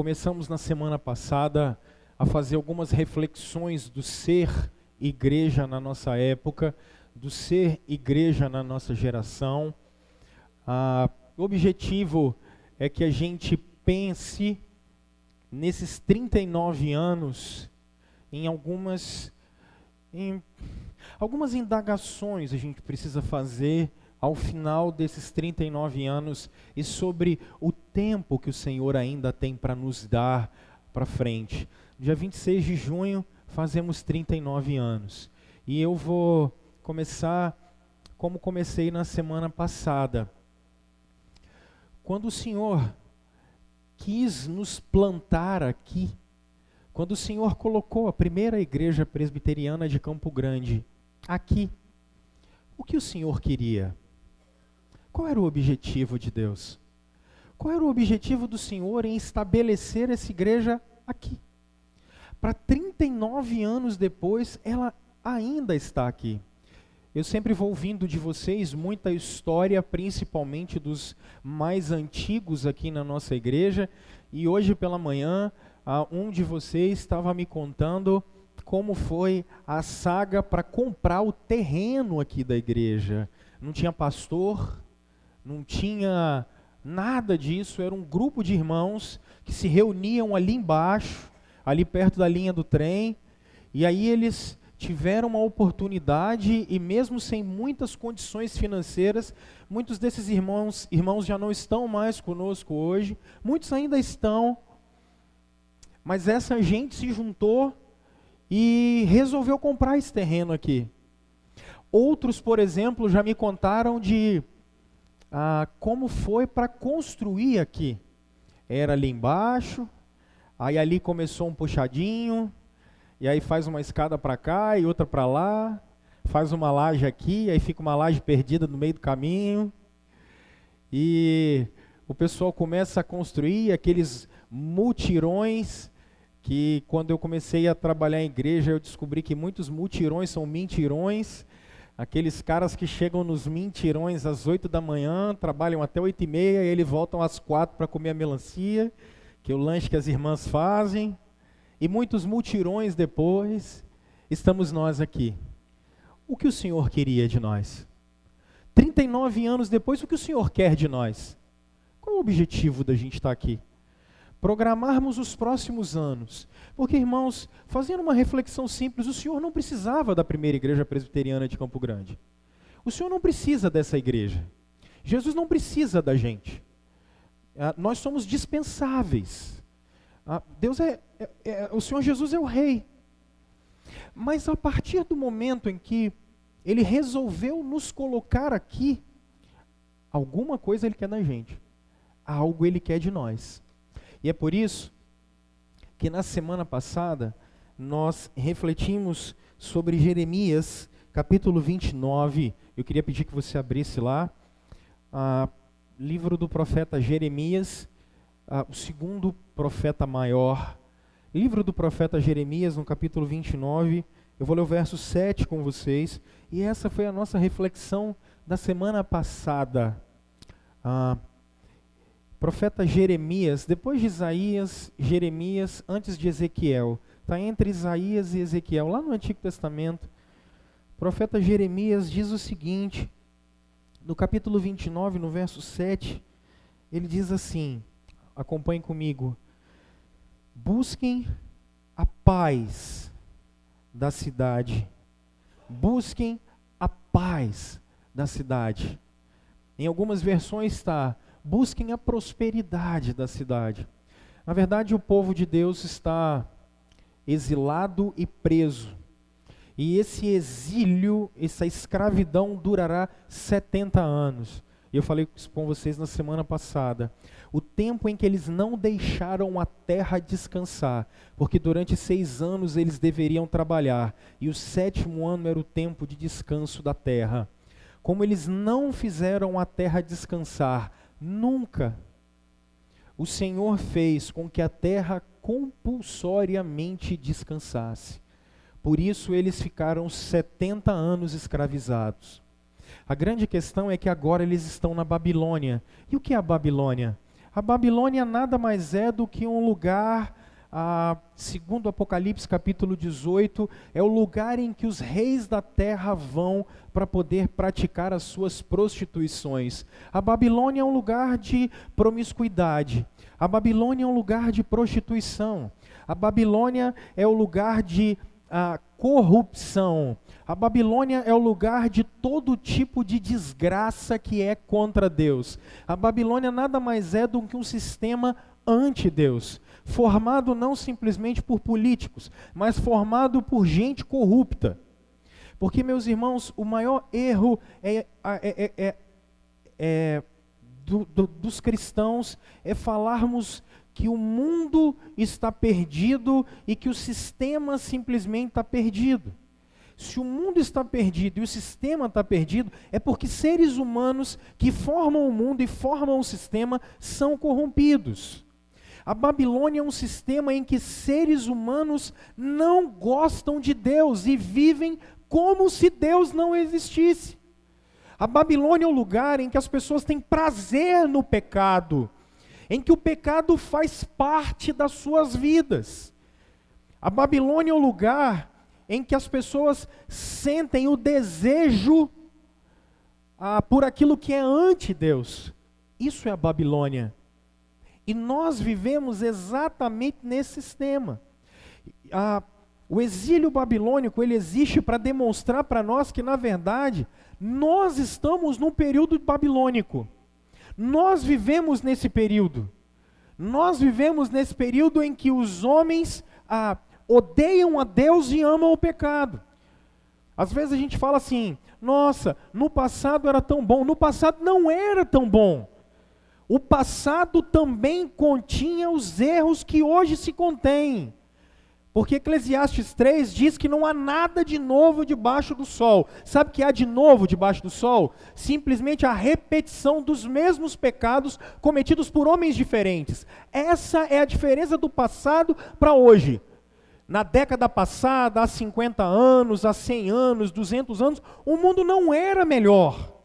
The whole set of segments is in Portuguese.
começamos na semana passada a fazer algumas reflexões do ser igreja na nossa época, do ser igreja na nossa geração. O objetivo é que a gente pense nesses 39 anos em algumas indagações a gente precisa fazer ao final desses 39 anos e sobre o tempo que o Senhor ainda tem para nos dar para frente. Dia 26 de junho fazemos 39 anos. E eu vou começar como comecei na semana passada. Quando o Senhor quis nos plantar aqui, quando o Senhor colocou a primeira igreja presbiteriana de Campo Grande aqui, o que o Senhor queria? Qual era o objetivo de Deus? Qual era o objetivo do Senhor em estabelecer essa igreja aqui? Para 39 anos depois, ela ainda está aqui. Eu sempre vou ouvindo de vocês muita história, principalmente dos mais antigos aqui na nossa igreja. E hoje pela manhã, um de vocês estava me contando como foi a saga para comprar o terreno aqui da igreja. Não tinha pastor, não tinha nada disso, era um grupo de irmãos que se reuniam ali embaixo, ali perto da linha do trem, e aí eles tiveram uma oportunidade, e mesmo sem muitas condições financeiras, muitos desses irmãos já não estão mais conosco hoje, muitos ainda estão, mas essa gente se juntou e resolveu comprar esse terreno aqui. Outros, por exemplo, já me contaram de como foi para construir aqui. Era ali embaixo, aí ali começou um puxadinho, e aí faz uma escada para cá e outra para lá, faz uma laje aqui, aí fica uma laje perdida no meio do caminho, e o pessoal começa a construir aqueles mutirões, que quando eu comecei a trabalhar em igreja, eu descobri que muitos mutirões são mentirões. Aqueles caras que chegam nos mentirões às 8 da manhã, trabalham até 8h30, e eles voltam às 4 para comer a melancia, que é o lanche que as irmãs fazem. E muitos mutirões depois, estamos nós aqui. O que o Senhor queria de nós? 39 anos depois, o que o Senhor quer de nós? Qual é o objetivo da gente estar aqui? Programarmos os próximos anos. Porque, irmãos, fazendo uma reflexão simples, o Senhor não precisava da primeira igreja presbiteriana de Campo Grande. O Senhor não precisa dessa igreja. Jesus não precisa da gente. Nós somos dispensáveis. O Senhor Jesus é o Rei. Mas a partir do momento em que Ele resolveu nos colocar aqui, alguma coisa Ele quer da gente. Algo Ele quer de nós. E é por isso que na semana passada nós refletimos sobre Jeremias, capítulo 29. Eu queria pedir que você abrisse lá, livro do profeta Jeremias, o segundo profeta maior. Livro do profeta Jeremias, no capítulo 29, eu vou ler o verso 7 com vocês. E essa foi a nossa reflexão da semana passada. Profeta Jeremias, depois de Isaías, Jeremias, antes de Ezequiel. Está entre Isaías e Ezequiel, lá no Antigo Testamento. O profeta Jeremias diz o seguinte, no capítulo 29, no verso 7, ele diz assim, acompanhem comigo: busquem a paz da cidade. Busquem a paz da cidade. Em algumas versões está: busquem a prosperidade da cidade. Na verdade, o povo de Deus está exilado e preso. E esse exílio, essa escravidão durará 70 anos. Eu falei isso com vocês na semana passada. O tempo em que eles não deixaram a terra descansar, porque durante 6 anos eles deveriam trabalhar, e o 7º ano era o tempo de descanso da terra. Como eles não fizeram a terra descansar, nunca o Senhor fez com que a terra compulsoriamente descansasse. Por isso eles ficaram 70 anos escravizados. A grande questão é que agora eles estão na Babilônia. E o que é a Babilônia? A Babilônia nada mais é do que um lugar, segundo Apocalipse capítulo 18, é o lugar em que os reis da terra vão para poder praticar as suas prostituições. A Babilônia é um lugar de promiscuidade. A Babilônia é um lugar de prostituição. A Babilônia é o lugar de corrupção. A Babilônia é o lugar de todo tipo de desgraça que é contra Deus. A Babilônia nada mais é do que um sistema anti-Deus, formado não simplesmente por políticos, mas formado por gente corrupta. Porque, meus irmãos, o maior erro dos cristãos é falarmos que o mundo está perdido e que o sistema simplesmente está perdido. Se o mundo está perdido e o sistema está perdido, é porque seres humanos que formam o mundo e formam o sistema são corrompidos. A Babilônia é um sistema em que seres humanos não gostam de Deus e vivem como se Deus não existisse. A Babilônia é o lugar em que as pessoas têm prazer no pecado, em que o pecado faz parte das suas vidas. A Babilônia é o lugar em que as pessoas sentem o desejo por aquilo que é anti-Deus. Isso é a Babilônia. E nós vivemos exatamente nesse sistema. O exílio babilônico, ele existe para demonstrar para nós que, na verdade, nós estamos num período babilônico. Nós vivemos nesse período. Nós vivemos nesse período em que os homens odeiam a Deus e amam o pecado. Às vezes a gente fala assim, nossa, no passado era tão bom. No passado não era tão bom. O passado também continha os erros que hoje se contêm. Porque Eclesiastes 3 diz que não há nada de novo debaixo do sol. Sabe o que há de novo debaixo do sol? Simplesmente a repetição dos mesmos pecados cometidos por homens diferentes. Essa é a diferença do passado para hoje. Na década passada, há 50 anos, há 100 anos, 200 anos, o mundo não era melhor.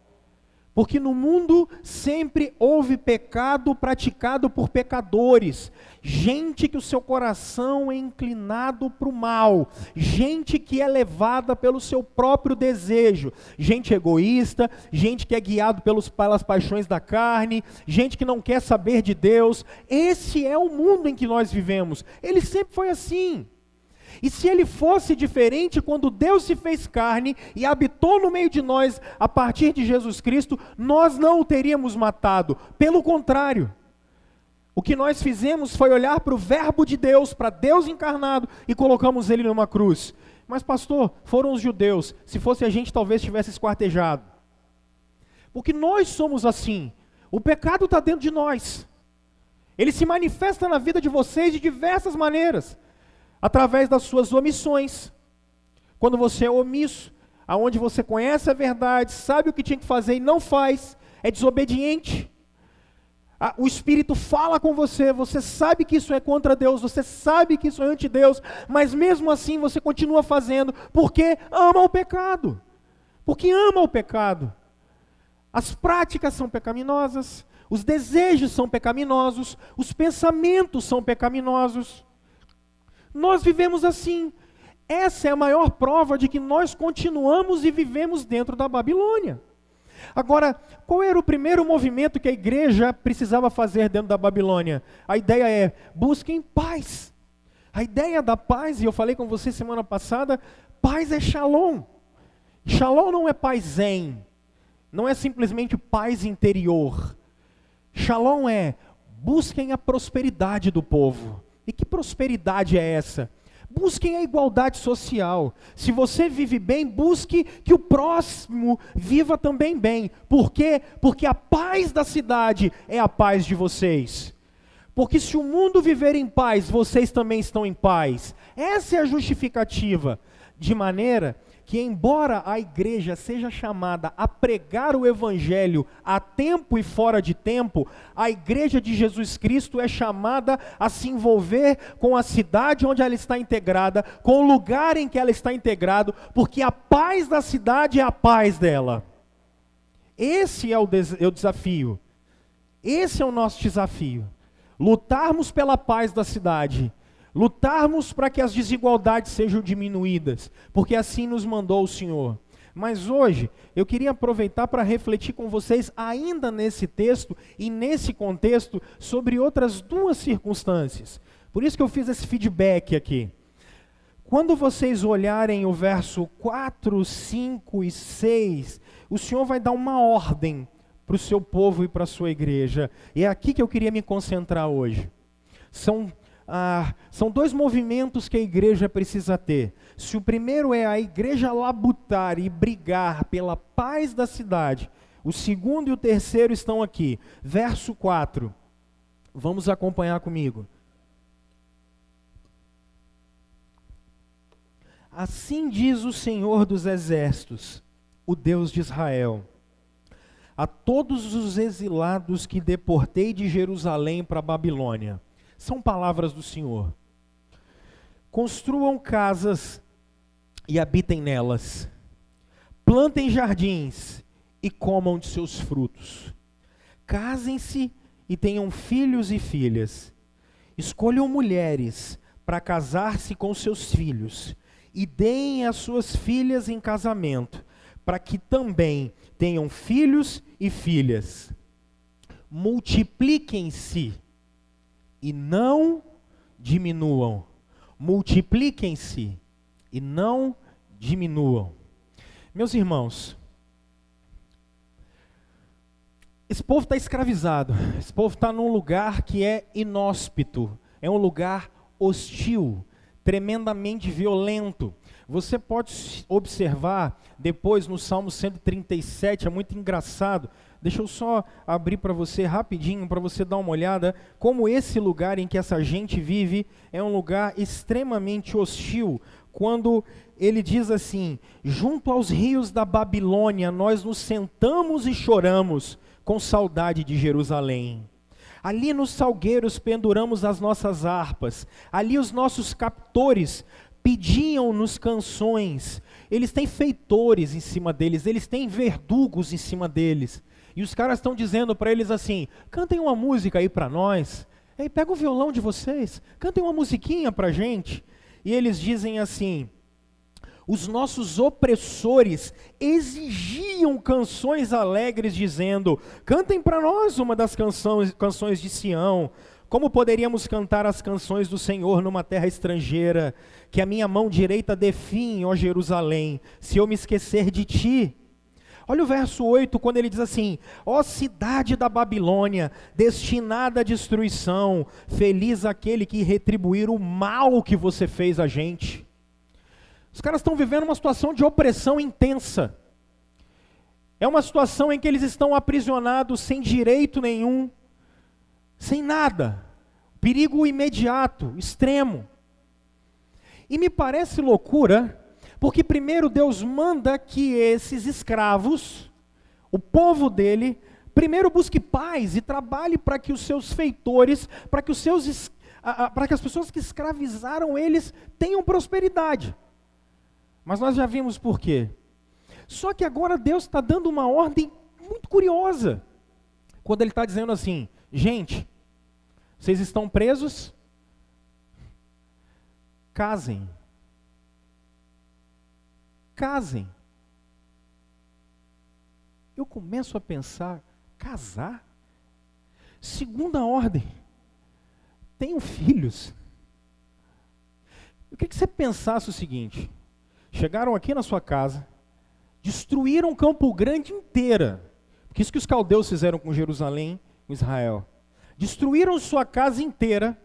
Porque no mundo sempre houve pecado praticado por pecadores, gente que o seu coração é inclinado para o mal, gente que é levada pelo seu próprio desejo, gente egoísta, gente que é guiado pelas paixões da carne, gente que não quer saber de Deus. Esse é o mundo em que nós vivemos, ele sempre foi assim. E se ele fosse diferente, quando Deus se fez carne e habitou no meio de nós a partir de Jesus Cristo, nós não o teríamos matado. Pelo contrário, o que nós fizemos foi olhar para o verbo de Deus, para Deus encarnado, e colocamos ele numa cruz. Mas pastor, foram os judeus. Se fosse a gente, talvez tivesse esquartejado. Porque nós somos assim. O pecado está dentro de nós. Ele se manifesta na vida de vocês de diversas maneiras. Através das suas omissões. Quando você é omisso, aonde você conhece a verdade, sabe o que tinha que fazer e não faz, é desobediente. O Espírito fala com você, você sabe que isso é contra Deus, você sabe que isso é anti-Deus, mas mesmo assim você continua fazendo, porque ama o pecado. Porque ama o pecado. As práticas são pecaminosas, os desejos são pecaminosos, os pensamentos são pecaminosos. Nós vivemos assim. Essa é a maior prova de que nós continuamos e vivemos dentro da Babilônia. Agora, qual era o primeiro movimento que a igreja precisava fazer dentro da Babilônia? A ideia é, busquem paz. A ideia da paz, e eu falei com você semana passada, paz é shalom. Shalom não é paz zen, não é simplesmente paz interior. Shalom é, busquem a prosperidade do povo. E que prosperidade é essa? Busquem a igualdade social. Se você vive bem, busque que o próximo viva também bem. Por quê? Porque a paz da cidade é a paz de vocês. Porque se o mundo viver em paz, vocês também estão em paz. Essa é a justificativa. De maneira que, embora a igreja seja chamada a pregar o evangelho a tempo e fora de tempo, a igreja de Jesus Cristo é chamada a se envolver com a cidade onde ela está integrada, com o lugar em que ela está integrado, porque a paz da cidade é a paz dela. Esse é o desafio. Esse é o nosso desafio. Lutarmos pela paz da cidade. Lutarmos para que as desigualdades sejam diminuídas, porque assim nos mandou o Senhor. Mas hoje, eu queria aproveitar para refletir com vocês, ainda nesse texto e nesse contexto, sobre outras duas circunstâncias. Por isso que eu fiz esse feedback aqui. Quando vocês olharem o verso 4, 5 e 6, o Senhor vai dar uma ordem para o seu povo e para a sua igreja. E é aqui que eu queria me concentrar hoje. São dois movimentos que a igreja precisa ter. Se o primeiro é a igreja labutar e brigar pela paz da cidade, o segundo e o terceiro estão aqui. Verso 4. Vamos acompanhar comigo. Assim diz o Senhor dos Exércitos, o Deus de Israel, a todos os exilados que deportei de Jerusalém para a Babilônia. São palavras do Senhor. Construam casas e habitem nelas. Plantem jardins e comam de seus frutos. Casem-se e tenham filhos e filhas. Escolham mulheres para casar-se com seus filhos e deem as suas filhas em casamento, para que também tenham filhos e filhas. Multipliquem-se e não diminuam. Multipliquem-se e não diminuam. Meus irmãos, esse povo está escravizado. Esse povo está num lugar que é inóspito. É um lugar hostil, tremendamente violento. Você pode observar depois no Salmo 137, é muito engraçado. Deixa eu só abrir para você rapidinho, para você dar uma olhada, como esse lugar em que essa gente vive é um lugar extremamente hostil. Quando ele diz assim: junto aos rios da Babilônia nós nos sentamos e choramos com saudade de Jerusalém. Ali nos salgueiros penduramos as nossas harpas. Ali os nossos captores pediam-nos canções. Eles têm feitores em cima deles, eles têm verdugos em cima deles. E os caras estão dizendo para eles assim: cantem uma música aí para nós. Ei, pega o violão de vocês, cantem uma musiquinha para a gente. E eles dizem assim: os nossos opressores exigiam canções alegres, dizendo: cantem para nós uma das canções de Sião. Como poderíamos cantar as canções do Senhor numa terra estrangeira? Que a minha mão direita dê fim, ó Jerusalém, se eu me esquecer de ti. Olha o verso 8, quando ele diz assim: ó cidade da Babilônia, destinada à destruição, feliz aquele que retribuir o mal que você fez a gente. Os caras estão vivendo uma situação de opressão intensa. É uma situação em que eles estão aprisionados sem direito nenhum, sem nada. Perigo imediato, extremo. E me parece loucura, porque primeiro Deus manda que esses escravos, o povo dele, primeiro busque paz e trabalhe para que os seus feitores, para que as pessoas que escravizaram eles tenham prosperidade. Mas nós já vimos por quê. Só que agora Deus está dando uma ordem muito curiosa. Quando Ele está dizendo assim: gente, vocês estão presos? Casem. Casem. Eu começo a pensar: casar? Segunda ordem. Tenham filhos. Eu queria que você pensasse o seguinte: chegaram aqui na sua casa, destruíram Campo Grande inteira, porque isso que os caldeus fizeram com Jerusalém, com Israel. Destruíram sua casa inteira,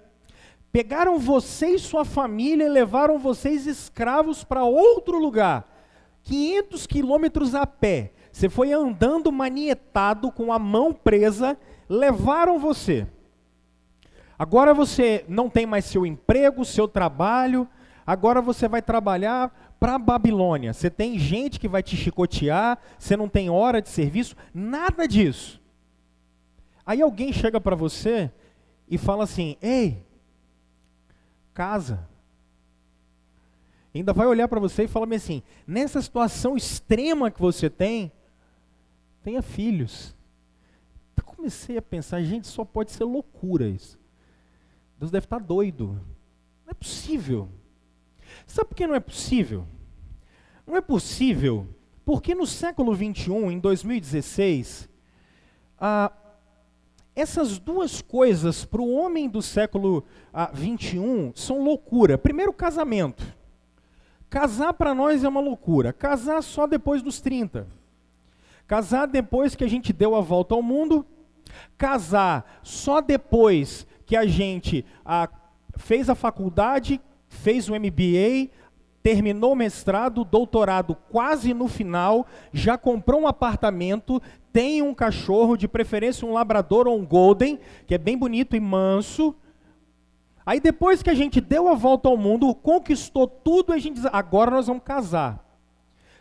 pegaram você e sua família e levaram vocês escravos para outro lugar, 500 quilômetros a pé. Você foi andando manietado, com a mão presa, levaram você. Agora você não tem mais seu emprego, seu trabalho, agora você vai trabalhar para a Babilônia. Você tem gente que vai te chicotear, você não tem hora de serviço, nada disso. Aí alguém chega para você e fala assim: ei, casa. Ainda vai olhar para você e falar assim: nessa situação extrema que você tem, tenha filhos. Está comecei a pensar, gente, só pode ser loucura isso. Deus deve estar doido. Não é possível. Sabe por que não é possível? Não é possível porque no século XXI, em 2016, essas duas coisas para o homem do século XXI são loucura. Primeiro, casamento. Casar para nós é uma loucura. Casar só depois dos 30. Casar depois que a gente deu a volta ao mundo. Casar só depois que a gente fez a faculdade, fez o MBA, terminou o mestrado, doutorado quase no final, já comprou um apartamento, tem um cachorro, de preferência um labrador ou um golden, que é bem bonito e manso. Aí depois que a gente deu a volta ao mundo, conquistou tudo, a gente diz, agora nós vamos casar.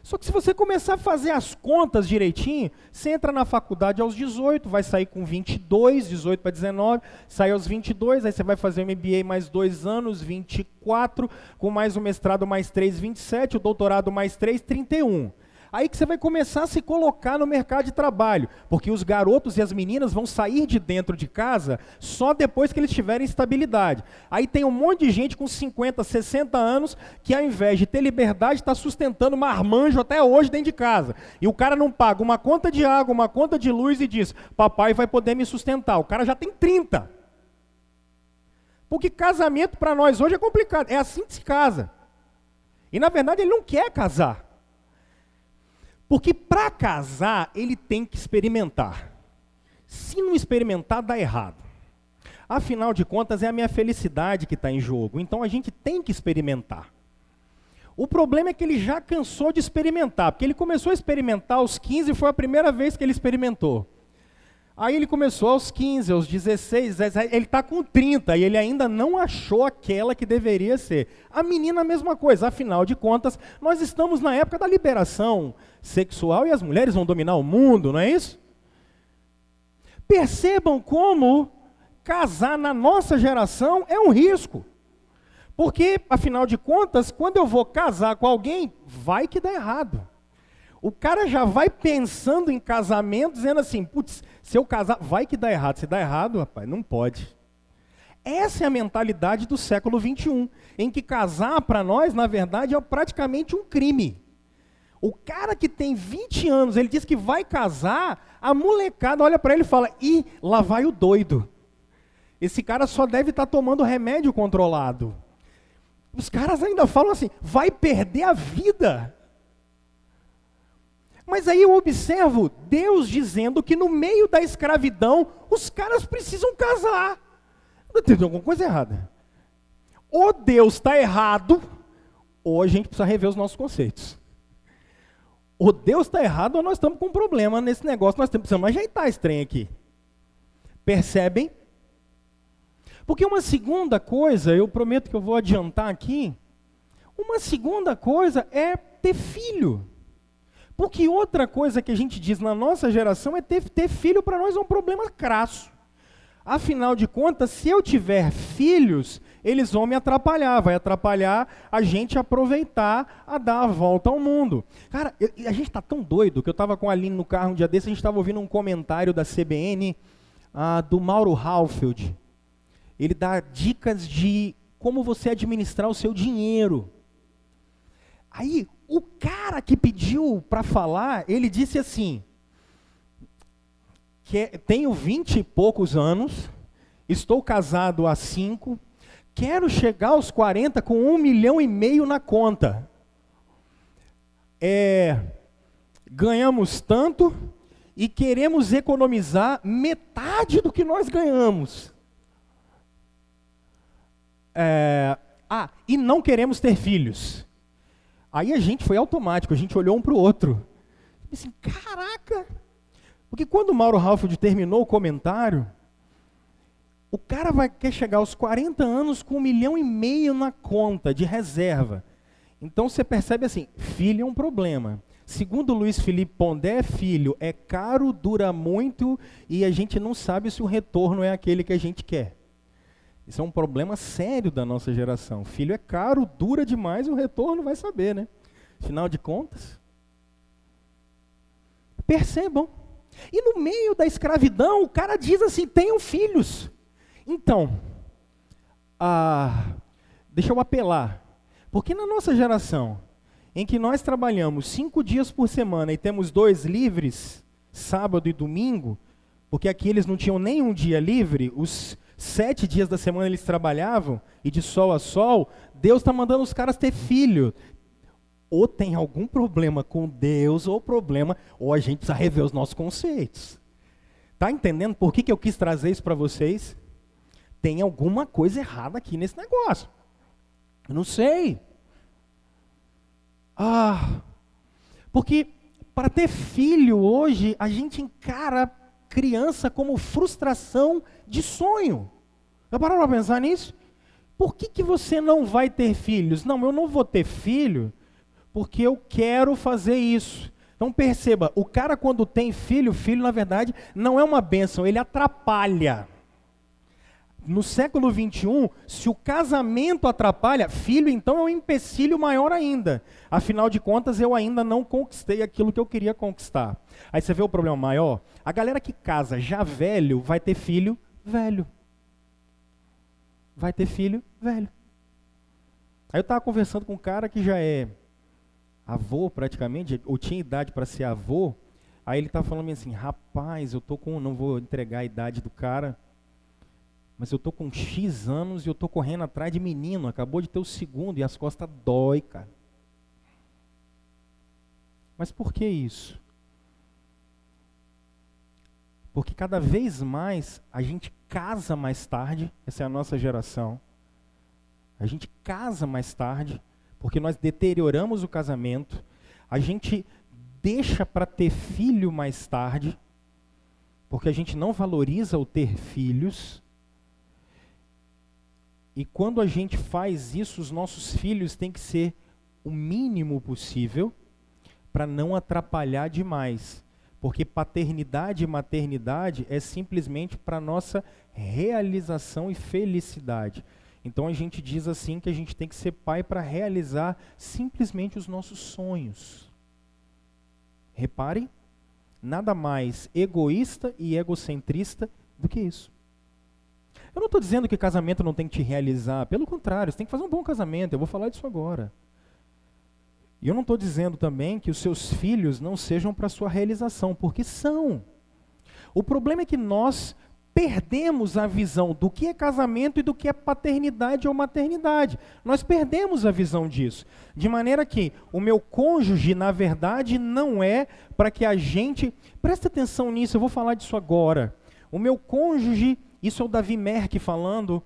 Só que se você começar a fazer as contas direitinho, você entra na faculdade aos 18, vai sair com 22, 18 para 19, sai aos 22, aí você vai fazer o MBA mais 2 anos, 24, com mais o mestrado mais 3, 27, o doutorado mais 3, 31. Aí que você vai começar a se colocar no mercado de trabalho, porque os garotos e as meninas vão sair de dentro de casa só depois que eles tiverem estabilidade. Aí tem um monte de gente com 50, 60 anos que ao invés de ter liberdade está sustentando marmanjo até hoje dentro de casa. E o cara não paga uma conta de água, uma conta de luz e diz, papai vai poder me sustentar. O cara já tem 30. Porque casamento para nós hoje é complicado, é assim que se casa. E na verdade ele não quer casar. Porque para casar, ele tem que experimentar. Se não experimentar, dá errado. Afinal de contas, é a minha felicidade que está em jogo. Então a gente tem que experimentar. O problema é que ele já cansou de experimentar. Porque ele começou a experimentar aos 15, foi a primeira vez que ele experimentou. Aí ele começou aos 15, aos 16, ele está com 30 e ele ainda não achou aquela que deveria ser. A menina a mesma coisa, afinal de contas, nós estamos na época da liberação sexual e as mulheres vão dominar o mundo, não é isso? Percebam como casar na nossa geração é um risco. Porque, afinal de contas, quando eu vou casar com alguém, vai que dá errado. O cara já vai pensando em casamento, dizendo assim, putz, se eu casar, vai que dá errado. Se dá errado, rapaz, não pode. Essa é a mentalidade do século XXI, em que casar para nós, na verdade, é praticamente um crime. O cara que tem 20 anos, ele diz que vai casar, a molecada olha para ele e fala, ih, lá vai o doido. Esse cara só deve estar tomando remédio controlado. Os caras ainda falam assim, vai perder a vida. Mas aí eu observo Deus dizendo que no meio da escravidão, os caras precisam casar. Tem alguma coisa errada. Ou Deus está errado, ou a gente precisa rever os nossos conceitos. Ou Deus está errado, ou nós estamos com um problema nesse negócio, nós precisamos ajeitar esse trem aqui. Percebem? Porque uma segunda coisa, eu prometo que eu vou adiantar aqui, uma segunda coisa é ter filho. Porque outra coisa que a gente diz na nossa geração é ter filho para nós é um problema crasso. Afinal de contas, se eu tiver filhos, eles vão me atrapalhar, vai atrapalhar a gente aproveitar a dar a volta ao mundo. Cara, a gente está tão doido que eu estava com a Aline no carro um dia desse, a gente estava ouvindo um comentário da CBN, do Mauro Halfeld. Ele dá dicas de como você administrar o seu dinheiro. Aí, o cara que pediu para falar, ele disse assim, tenho 20 e poucos anos, estou casado há 5, quero chegar aos 40 com 1,5 milhão na conta. Ganhamos tanto e queremos economizar metade do que nós ganhamos. E não queremos ter filhos. Aí a gente foi automático, a gente olhou um para o outro. Assim, caraca! Porque quando o Mauro Halfeld terminou o comentário, o cara quer chegar aos 40 anos com 1,5 milhão na conta de reserva. Então você percebe assim, filho é um problema. Segundo Luiz Felipe Pondé, filho é caro, dura muito e a gente não sabe se o retorno é aquele que a gente quer. Isso é um problema sério da nossa geração. Filho é caro, dura demais e o retorno vai saber, né? Afinal de contas. Percebam. E no meio da escravidão, o cara diz assim, tenham filhos. Então, deixa eu apelar. Porque na nossa geração, em que nós trabalhamos 5 dias por semana e temos 2 livres, sábado e domingo, porque aqui eles não tinham nenhum dia livre, os 7 dias da semana eles trabalhavam, e de sol a sol, Deus está mandando os caras ter filho. Ou tem algum problema com Deus, ou a gente precisa rever os nossos conceitos. Está entendendo por que eu quis trazer isso para vocês? Tem alguma coisa errada aqui nesse negócio. Eu não sei. Porque para ter filho hoje, a gente encara criança como frustração de sonho. Já pararam para pensar nisso? Por que você não vai ter filhos? Não, eu não vou ter filho porque eu quero fazer isso. Então perceba, o cara quando tem filho na verdade não é uma bênção, ele atrapalha. No século 21, se o casamento atrapalha, filho então é um empecilho maior ainda. Afinal de contas, eu ainda não conquistei aquilo que eu queria conquistar. Aí você vê o problema maior? A galera que casa já velho vai ter filho velho. Vai ter filho velho. Aí eu estava conversando com um cara que já é avô praticamente, ou tinha idade para ser avô. Aí ele estava falando assim, rapaz, não vou entregar a idade do cara, mas eu tô com X anos e eu tô correndo atrás de menino, acabou de ter o 2º e as costas dói, cara. Mas por que isso? Porque cada vez mais a gente casa mais tarde, essa é a nossa geração. A gente casa mais tarde, porque nós deterioramos o casamento. A gente deixa para ter filho mais tarde, porque a gente não valoriza o ter filhos. E quando a gente faz isso, os nossos filhos têm que ser o mínimo possível para não atrapalhar demais. Porque paternidade e maternidade é simplesmente para nossa realização e felicidade. Então a gente diz assim que a gente tem que ser pai para realizar simplesmente os nossos sonhos. Reparem, nada mais egoísta e egocentrista do que isso. Eu não estou dizendo que casamento não tem que te realizar, pelo contrário, você tem que fazer um bom casamento, eu vou falar disso agora. E eu não estou dizendo também que os seus filhos não sejam para a sua realização, porque são. O problema é que nós perdemos a visão do que é casamento e do que é paternidade ou maternidade. Nós perdemos a visão disso. De maneira que o meu cônjuge, na verdade, não é para que a gente... Presta atenção nisso, eu vou falar disso agora. O meu cônjuge... Isso é o Davi Merck falando.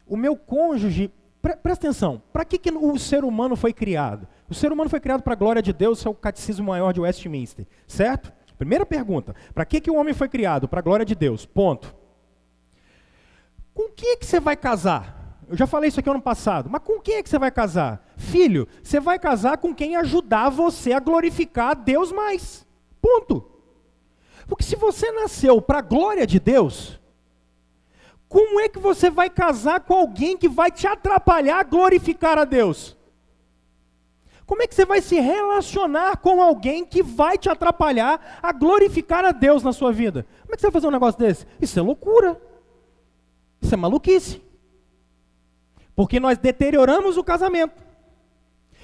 O meu cônjuge, presta atenção, para que o ser humano foi criado? O ser humano foi criado para a glória de Deus, isso é o Catecismo Maior de Westminster, certo? Primeira pergunta, para que o homem foi criado? Para a glória de Deus, ponto. Com quem é que você vai casar? Eu já falei isso aqui ano passado, mas com quem é que você vai casar? Filho, você vai casar com quem ajudar você a glorificar a Deus mais, ponto. Porque se você nasceu para a glória de Deus... Como é que você vai casar com alguém que vai te atrapalhar a glorificar a Deus? Como é que você vai se relacionar com alguém que vai te atrapalhar a glorificar a Deus na sua vida? Como é que você vai fazer um negócio desse? Isso é loucura. Isso é maluquice. Porque nós deterioramos o casamento.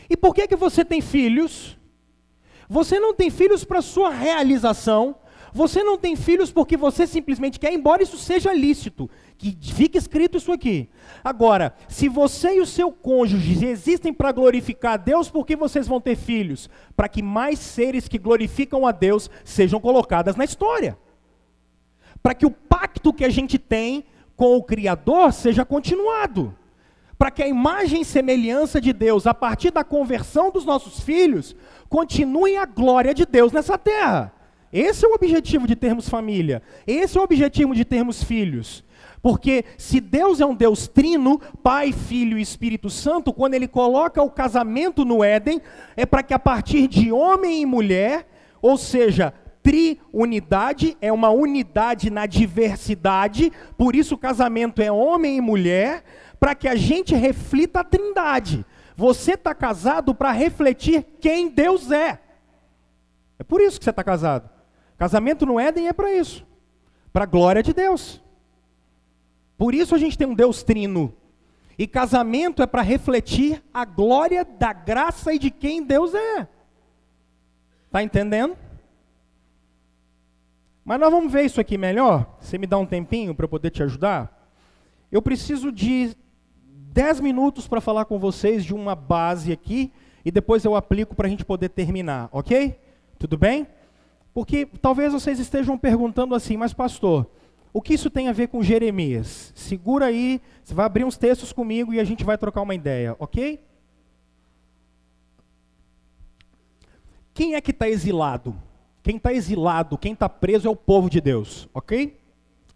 E por que você tem filhos? Você não tem filhos para sua realização. Você não tem filhos porque você simplesmente quer, embora isso seja lícito, que fique escrito isso aqui. Agora, se você e o seu cônjuge existem para glorificar a Deus, por que vocês vão ter filhos? Para que mais seres que glorificam a Deus sejam colocadas na história. Para que o pacto que a gente tem com o Criador seja continuado. Para que a imagem e semelhança de Deus, a partir da conversão dos nossos filhos, continue a glória de Deus nessa terra. Esse é o objetivo de termos família. Esse é o objetivo de termos filhos. Porque se Deus é um Deus trino, Pai, Filho e Espírito Santo, quando Ele coloca o casamento no Éden, é para que a partir de homem e mulher, ou seja, triunidade, é uma unidade na diversidade, por isso o casamento é homem e mulher, para que a gente reflita a trindade. Você está casado para refletir quem Deus é. É por isso que você está casado. Casamento no Éden é para isso, para a glória de Deus. Por isso a gente tem um Deus trino. E casamento é para refletir a glória da graça e de quem Deus é. Está entendendo? Mas nós vamos ver isso aqui melhor. Você me dá um tempinho para eu poder te ajudar? Eu preciso de 10 minutos para falar com vocês de uma base aqui, e depois eu aplico para a gente poder terminar, ok? Tudo bem? Porque talvez vocês estejam perguntando assim, mas pastor, o que isso tem a ver com Jeremias? Segura aí, você vai abrir uns textos comigo e a gente vai trocar uma ideia, ok? Quem é que está exilado? Quem está exilado, quem está preso é o povo de Deus, ok?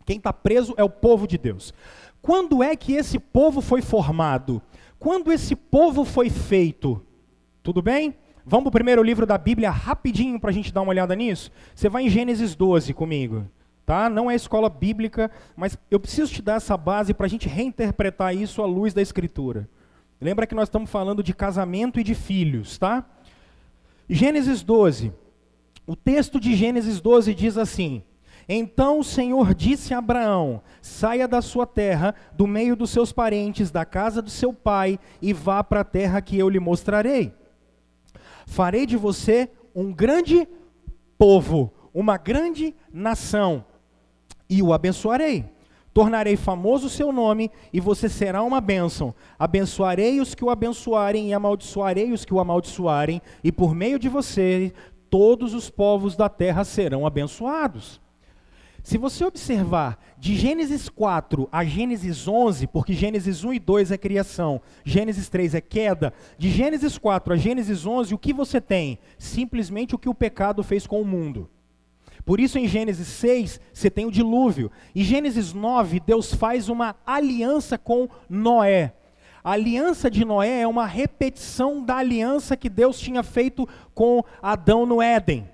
Quem está preso é o povo de Deus. Quando é que esse povo foi formado? Quando esse povo foi feito? Tudo bem? Vamos para o primeiro livro da Bíblia rapidinho para a gente dar uma olhada nisso? Você vai em Gênesis 12 comigo. Tá? Não é escola bíblica, mas eu preciso te dar essa base para a gente reinterpretar isso à luz da Escritura. Lembra que nós estamos falando de casamento e de filhos, tá? Gênesis 12. O texto de Gênesis 12 diz assim: Então o Senhor disse a Abraão, saia da sua terra, do meio dos seus parentes, da casa do seu pai, e vá para a terra que eu lhe mostrarei. Farei de você um grande povo, uma grande nação, e o abençoarei. Tornarei famoso o seu nome, e você será uma bênção. Abençoarei os que o abençoarem, e amaldiçoarei os que o amaldiçoarem, e por meio de você, todos os povos da terra serão abençoados. Se você observar de Gênesis 4 a Gênesis 11, porque Gênesis 1 e 2 é criação, Gênesis 3 é queda, de Gênesis 4 a Gênesis 11, o que você tem? Simplesmente o que o pecado fez com o mundo. Por isso em Gênesis 6 você tem o dilúvio. Em Gênesis 9 Deus faz uma aliança com Noé. A aliança de Noé é uma repetição da aliança que Deus tinha feito com Adão no Éden.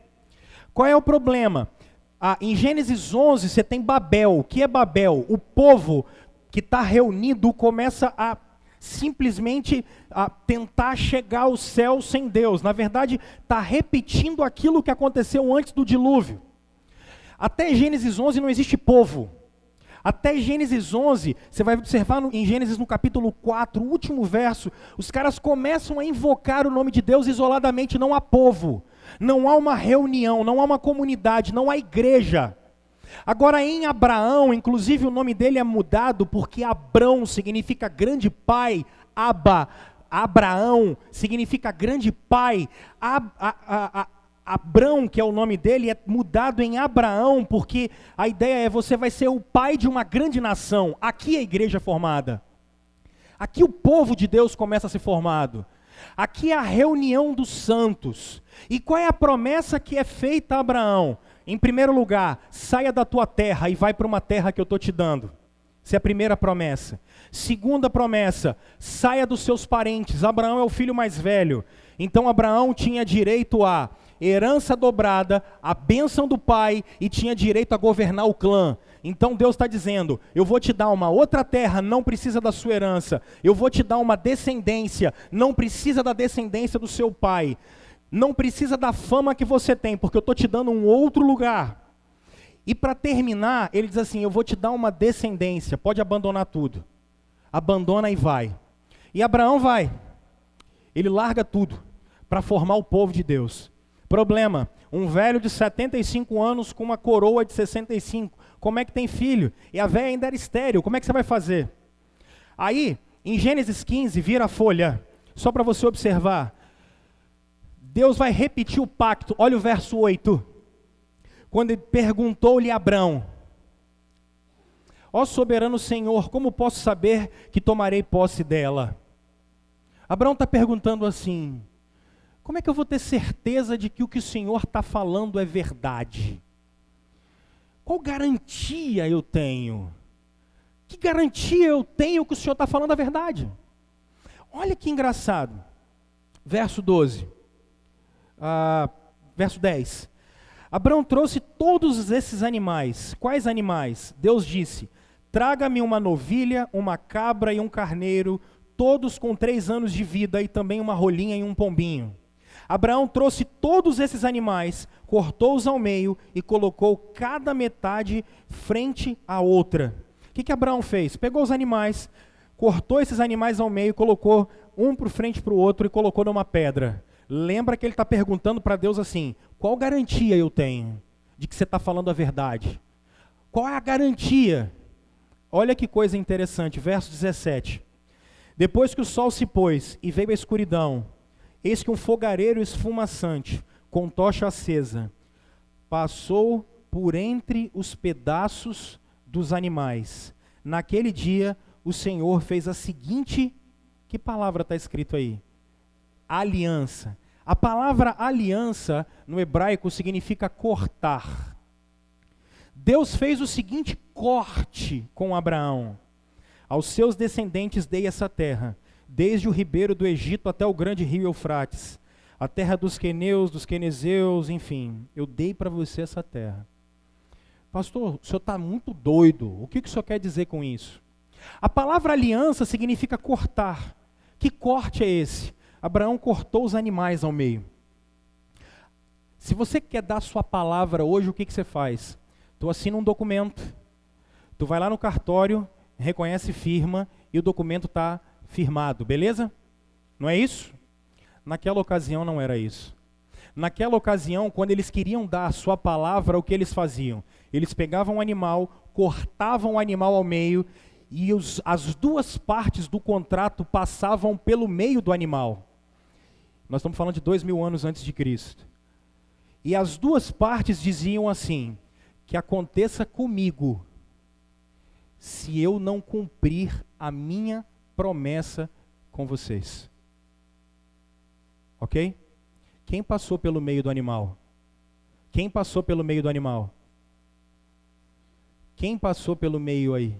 Qual é o problema? Em Gênesis 11 você tem Babel. O que é Babel? O povo que está reunido começa a simplesmente tentar chegar ao céu sem Deus. Na verdade, está repetindo aquilo que aconteceu antes do dilúvio. Até Gênesis 11 não existe povo. Até Gênesis 11, você vai observar em Gênesis no capítulo 4, o último verso, os caras começam a invocar o nome de Deus isoladamente, não há povo, não há uma reunião, não há uma comunidade, não há igreja. Agora em Abraão, inclusive o nome dele é mudado porque Abrão significa grande pai, Abraão significa grande pai, Abrão, que é o nome dele, é mudado em Abraão, porque a ideia é você vai ser o pai de uma grande nação. Aqui é a igreja formada. Aqui o povo de Deus começa a ser formado. Aqui é a reunião dos santos. E qual é a promessa que é feita a Abraão? Em primeiro lugar, saia da tua terra e vai para uma terra que eu estou te dando. Essa é a primeira promessa. Segunda promessa, saia dos seus parentes. Abraão é o filho mais velho. Então Abraão tinha direito a herança dobrada, a bênção do pai e tinha direito a governar o clã. Então Deus está dizendo, eu vou te dar uma outra terra, não precisa da sua herança. Eu vou te dar uma descendência, não precisa da descendência do seu pai. Não precisa da fama que você tem, porque eu estou te dando um outro lugar. E para terminar, ele diz assim, eu vou te dar uma descendência, pode abandonar tudo. Abandona e vai. E Abraão vai. Ele larga tudo para formar o povo de Deus. Problema, um velho de 75 anos com uma coroa de 65. Como é que tem filho? E a velha ainda era estéril, como é que você vai fazer? Aí, em Gênesis 15, vira a folha, só para você observar. Deus vai repetir o pacto, olha o verso 8. Quando ele perguntou-lhe a Abrão, ó soberano Senhor, como posso saber que tomarei posse dela? Abrão está perguntando assim, como é que eu vou ter certeza de que o que o Senhor está falando é verdade? Qual garantia eu tenho? Que garantia eu tenho que o Senhor está falando a verdade? Olha que engraçado. Verso 12. Verso 10. Abrão trouxe todos esses animais. Quais animais? Deus disse, traga-me uma novilha, uma cabra e um carneiro, todos com 3 anos de vida, e também uma rolinha e um pombinho. Abraão trouxe todos esses animais, cortou-os ao meio e colocou cada metade frente à outra. O que Abraão fez? Pegou os animais, cortou esses animais ao meio, colocou um para frente para o outro e colocou numa pedra. Lembra que ele está perguntando para Deus assim, qual garantia eu tenho de que você está falando a verdade? Qual é a garantia? Olha que coisa interessante, verso 17. Depois que o sol se pôs e veio a escuridão, eis que um fogareiro esfumaçante, com tocha acesa, passou por entre os pedaços dos animais. Naquele dia, o Senhor fez a seguinte, que palavra está escrito aí? Aliança. A palavra aliança, no hebraico, significa cortar. Deus fez o seguinte corte com Abraão. Aos seus descendentes dei essa terra, desde o ribeiro do Egito até o grande rio Eufrates, a terra dos queneus, dos quenezeus, enfim, eu dei para você essa terra. Pastor, o senhor está muito doido, o que o senhor quer dizer com isso? A palavra aliança significa cortar. Que corte é esse? Abraão cortou os animais ao meio. Se você quer dar sua palavra hoje, o que você faz? Tu assina um documento, tu vai lá no cartório, reconhece firma e o documento está firmado, beleza? Não é isso? Naquela ocasião não era isso. Naquela ocasião, quando eles queriam dar a sua palavra, o que eles faziam? Eles pegavam o animal, cortavam o animal ao meio e as duas partes do contrato passavam pelo meio do animal. Nós estamos falando de 2000 anos antes de Cristo. E as duas partes diziam assim, que aconteça comigo, se eu não cumprir a minha promessa com vocês. Ok? Quem passou pelo meio do animal? Quem passou pelo meio do animal? Quem passou pelo meio aí?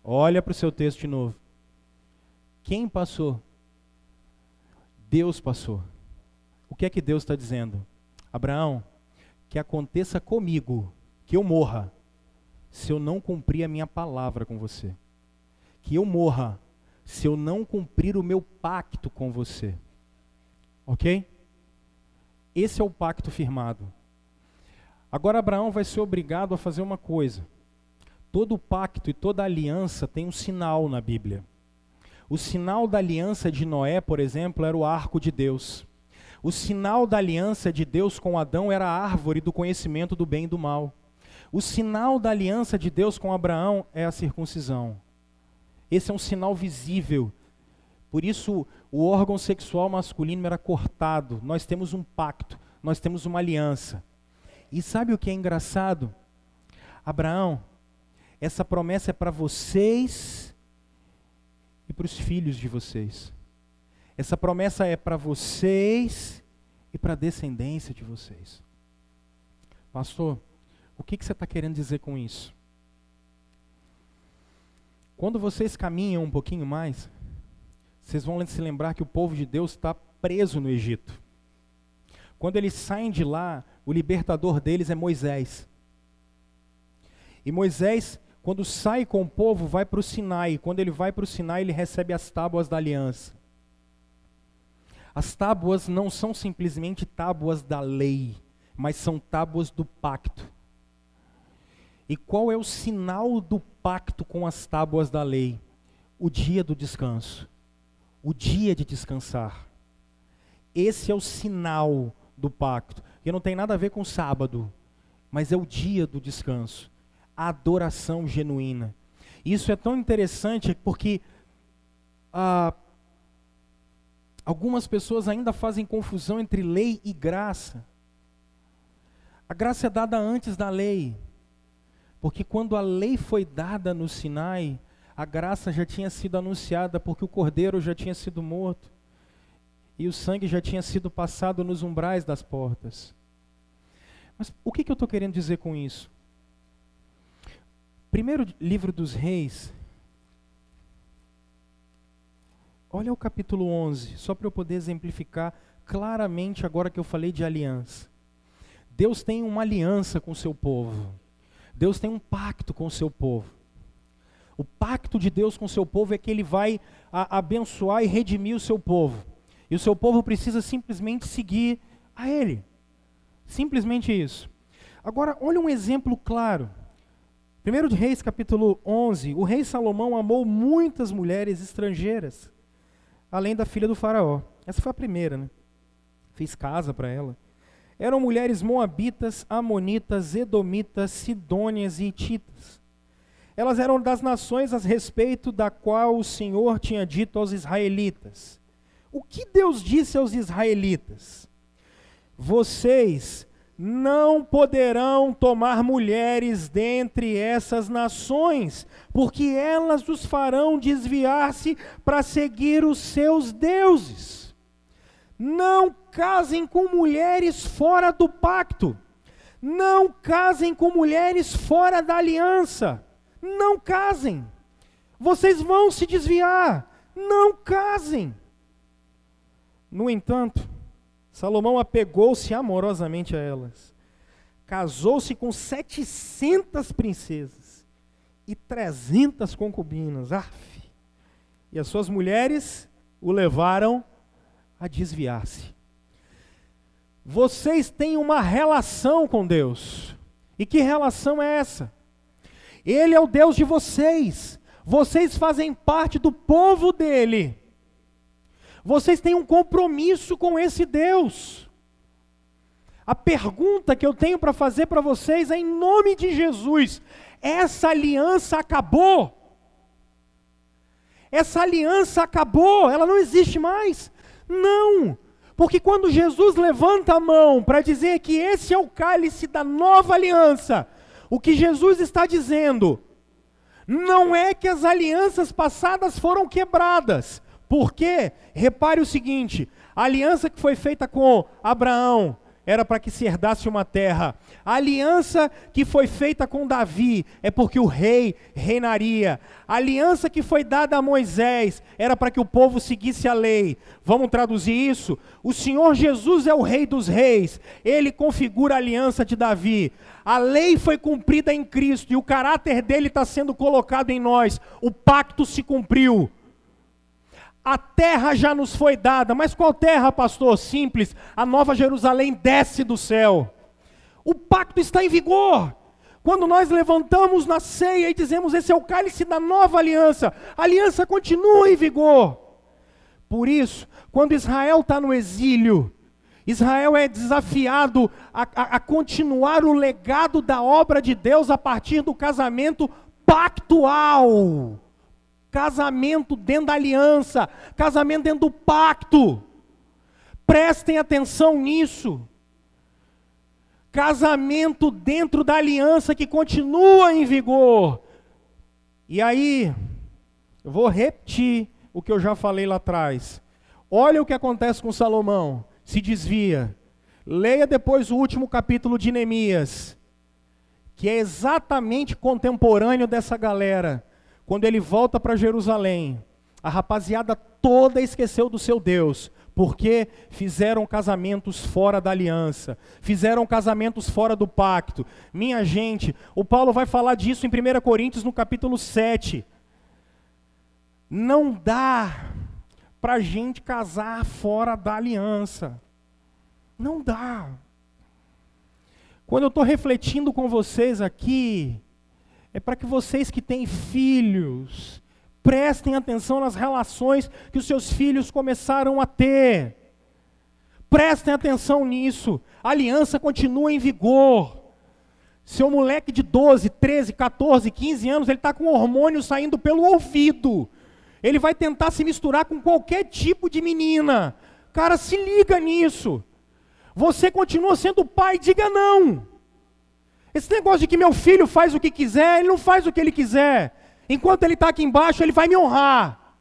Olha para o seu texto de novo. Quem passou? Deus passou. O que é que Deus está dizendo? Abraão, que aconteça comigo, que eu morra, se eu não cumprir a minha palavra com você. Que eu morra, se eu não cumprir o meu pacto com você. Ok? Esse é o pacto firmado. Agora Abraão vai ser obrigado a fazer uma coisa. Todo pacto e toda aliança tem um sinal na Bíblia. O sinal da aliança de Noé, por exemplo, era o arco de Deus. O sinal da aliança de Deus com Adão era a árvore do conhecimento do bem e do mal. O sinal da aliança de Deus com Abraão é a circuncisão. Esse é um sinal visível. Por isso, o órgão sexual masculino era cortado. Nós temos um pacto, nós temos uma aliança. E sabe o que é engraçado? Abraão, essa promessa é para vocês e para os filhos de vocês. Essa promessa é para vocês e para a descendência de vocês. Pastor, o que você está querendo dizer com isso? Quando vocês caminham um pouquinho mais, vocês vão se lembrar que o povo de Deus está preso no Egito. Quando eles saem de lá, o libertador deles é Moisés. E Moisés, quando sai com o povo, vai para o Sinai. Quando ele vai para o Sinai, ele recebe as tábuas da aliança. As tábuas não são simplesmente tábuas da lei, mas são tábuas do pacto. E qual é o sinal do pacto com as tábuas da lei? O dia do descanso. O dia de descansar. Esse é o sinal do pacto. Que não tem nada a ver com sábado, mas é o dia do descanso. A adoração genuína. Isso é tão interessante porque algumas pessoas ainda fazem confusão entre lei e graça. A graça é dada antes da lei. Porque quando a lei foi dada no Sinai, a graça já tinha sido anunciada, porque o cordeiro já tinha sido morto. E o sangue já tinha sido passado nos umbrais das portas. Mas o que eu estou querendo dizer com isso? Primeiro livro dos Reis. Olha o capítulo 11, só para eu poder exemplificar claramente agora que eu falei de aliança. Deus tem uma aliança com o seu povo. Deus tem um pacto com o seu povo. O pacto de Deus com o seu povo é que Ele vai abençoar e redimir o seu povo. E o seu povo precisa simplesmente seguir a Ele. Simplesmente isso. Agora, olha um exemplo claro. 1 Reis, capítulo 11. O rei Salomão amou muitas mulheres estrangeiras, além da filha do faraó. Essa foi a primeira, né? Fez casa para ela. Eram mulheres moabitas, amonitas, edomitas, sidônias e hititas. Elas eram das nações a respeito da qual o Senhor tinha dito aos israelitas. O que Deus disse aos israelitas? Vocês não poderão tomar mulheres dentre essas nações, porque elas os farão desviar-se para seguir os seus deuses. Não casem com mulheres fora do pacto. Não casem com mulheres fora da aliança. Não casem. Vocês vão se desviar. Não casem. No entanto, Salomão apegou-se amorosamente a elas. Casou-se com 700 princesas e 300 concubinas. E as suas mulheres o levaram a desviar-se. Vocês têm uma relação com Deus. E que relação é essa? Ele é o Deus de vocês. Vocês fazem parte do povo dele. Vocês têm um compromisso com esse Deus. A pergunta que eu tenho para fazer para vocês é, em nome de Jesus, essa aliança acabou? Essa aliança acabou? Ela não existe mais? Não, porque quando Jesus levanta a mão para dizer que esse é o cálice da nova aliança, o que Jesus está dizendo não é que as alianças passadas foram quebradas. Por quê? Repare o seguinte, a aliança que foi feita com Abraão era para que se herdasse uma terra. A aliança que foi feita com Davi é porque o rei reinaria. A aliança que foi dada a Moisés era para que o povo seguisse a lei. Vamos traduzir isso? O Senhor Jesus é o Rei dos Reis. Ele configura a aliança de Davi. A lei foi cumprida em Cristo e o caráter dele está sendo colocado em nós. O pacto se cumpriu. A terra já nos foi dada, mas qual terra, pastor? Simples, a Nova Jerusalém desce do céu. O pacto está em vigor. Quando nós levantamos na ceia e dizemos, esse é o cálice da nova aliança, a aliança continua em vigor. Por isso, quando Israel está no exílio, Israel é desafiado a continuar o legado da obra de Deus a partir do casamento pactual. Casamento dentro da aliança, casamento dentro do pacto. Prestem atenção nisso. Casamento dentro da aliança que continua em vigor. E aí, eu vou repetir o que eu já falei lá atrás. Olha o que acontece com Salomão. Se desvia. Leia depois o último capítulo de Neemias, que é exatamente contemporâneo dessa galera. Quando ele volta para Jerusalém, a rapaziada toda esqueceu do seu Deus, porque fizeram casamentos fora da aliança, fizeram casamentos fora do pacto. Minha gente, o Paulo vai falar disso em 1 Coríntios no capítulo 7. Não dá para a gente casar fora da aliança. Não dá. Quando eu estou refletindo com vocês aqui, é para que vocês que têm filhos, prestem atenção nas relações que os seus filhos começaram a ter. Prestem atenção nisso. A aliança continua em vigor. Seu moleque de 12, 13, 14, 15 anos, ele está com hormônio saindo pelo ouvido. Ele vai tentar se misturar com qualquer tipo de menina. Cara, se liga nisso. Você continua sendo pai, diga não. Esse negócio de que meu filho faz o que quiser, ele não faz o que ele quiser. Enquanto ele está aqui embaixo, ele vai me honrar.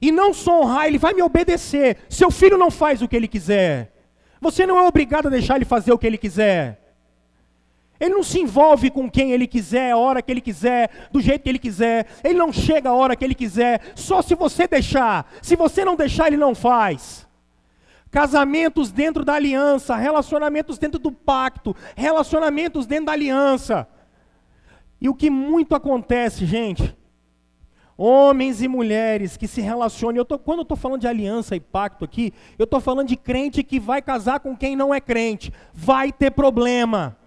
E não só honrar, ele vai me obedecer. Seu filho não faz o que ele quiser. Você não é obrigado a deixar ele fazer o que ele quiser. Ele não se envolve com quem ele quiser, a hora que ele quiser, do jeito que ele quiser. Ele não chega a hora que ele quiser, só se você deixar. Se você não deixar, ele não faz. Casamentos dentro da aliança, relacionamentos dentro do pacto, relacionamentos dentro da aliança. E o que muito acontece, gente, Homens e mulheres que se relacionem. Quando eu estou falando de aliança e pacto aqui, eu estou falando de crente que vai casar com quem não é crente. Vai ter problema.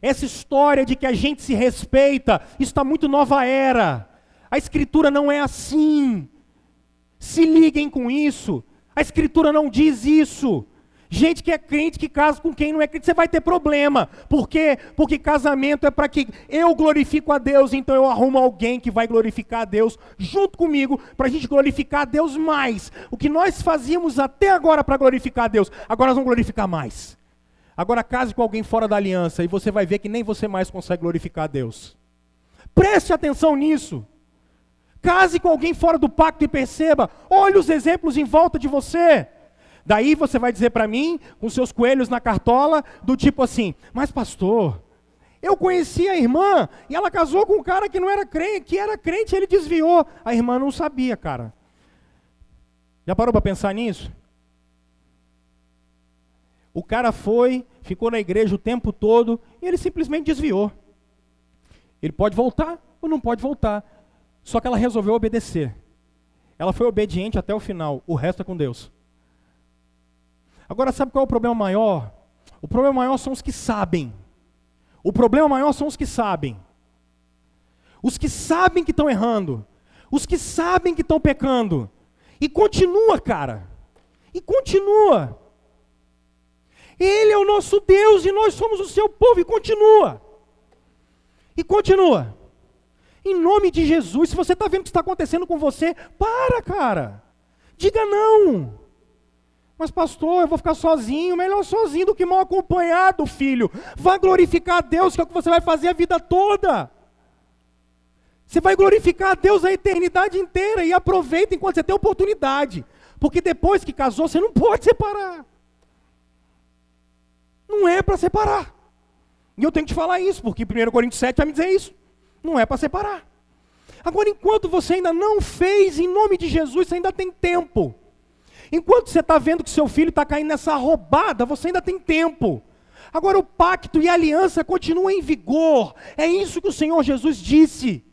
Essa história de que a gente se respeita, isso está muito nova era. A Escritura não é assim. Se liguem com isso. A Escritura não diz isso. Gente que é crente que casa com quem não é crente, você vai ter problema. Por quê? Porque casamento é para que eu glorifico a Deus, então eu arrumo alguém que vai glorificar a Deus junto comigo, para a gente glorificar a Deus mais. O que nós fazíamos até agora para glorificar a Deus, agora nós vamos glorificar mais. Agora case com alguém fora da aliança e você vai ver que nem você mais consegue glorificar a Deus. Preste atenção nisso. Case com alguém fora do pacto e perceba, olhe os exemplos em volta de você. Daí você vai dizer para mim, com seus coelhos na cartola, do tipo assim, mas pastor, eu conheci a irmã e ela casou com um cara que não era crente, que era crente, ele desviou. A irmã não sabia, cara. Já parou para pensar nisso? O cara ficou na igreja o tempo todo e ele simplesmente desviou. Ele pode voltar ou não pode voltar. Só que ela resolveu obedecer. Ela foi obediente até o final. O resto é com Deus. Agora, sabe qual é o problema maior? O problema maior são os que sabem. O problema maior são os que sabem. Os que sabem que estão errando. Os que sabem que estão pecando. E continua, cara. E continua. Ele é o nosso Deus e nós somos o seu povo. E continua. E continua. Em nome de Jesus, se você está vendo o que está acontecendo com você, para, cara. Diga não. Mas pastor, eu vou ficar sozinho, melhor sozinho do que mal acompanhado, filho. Vá glorificar a Deus, que é o que você vai fazer a vida toda. Você vai glorificar a Deus a eternidade inteira e aproveita enquanto você tem oportunidade. Porque depois que casou, você não pode separar. Não é para separar. E eu tenho que te falar isso, porque 1 Coríntios 7 vai me dizer isso. Não é para separar. Agora, enquanto você ainda não fez, em nome de Jesus, você ainda tem tempo. Enquanto você está vendo que seu filho está caindo nessa roubada, você ainda tem tempo. Agora o pacto e a aliança continuam em vigor. É isso que o Senhor Jesus disse.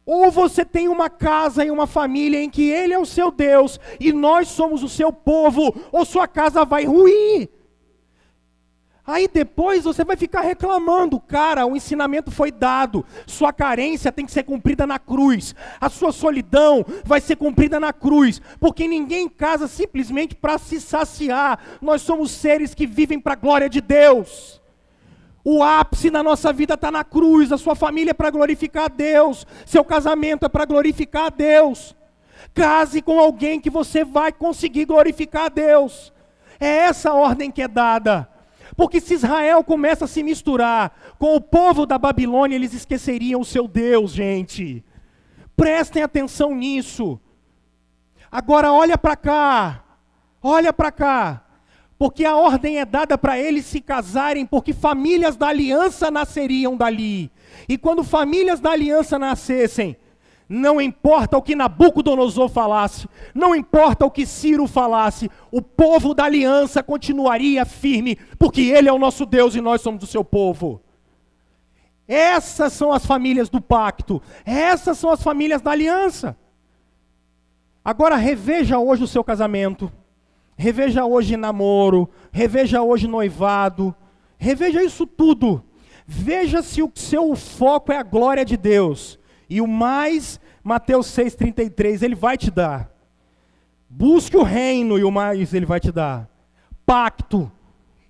Ou você tem uma casa e uma família em que Ele é o seu Deus, e nós somos o seu povo, ou sua casa vai ruir. Aí depois você vai ficar reclamando, cara, o ensinamento foi dado, sua carência tem que ser cumprida na cruz, a sua solidão vai ser cumprida na cruz, porque ninguém casa simplesmente para se saciar, nós somos seres que vivem para a glória de Deus. O ápice na nossa vida está na cruz, a sua família é para glorificar a Deus, seu casamento é para glorificar a Deus. Case com alguém que você vai conseguir glorificar a Deus. É essa a ordem que é dada. Porque se Israel começa a se misturar com o povo da Babilônia, eles esqueceriam o seu Deus, gente. Prestem atenção nisso. Agora olha para cá, porque a ordem é dada para eles se casarem, porque famílias da aliança nasceriam dali. E quando famílias da aliança nascessem, não importa o que Nabucodonosor falasse, não importa o que Ciro falasse, o povo da aliança continuaria firme, porque Ele é o nosso Deus e nós somos o seu povo. Essas são as famílias do pacto, essas são as famílias da aliança. Agora reveja hoje o seu casamento, reveja hoje namoro, reveja hoje noivado, reveja isso tudo. Veja se o seu foco é a glória de Deus. E o mais, Mateus 6,33, Ele vai te dar. Busque o reino e o mais Ele vai te dar. Pacto.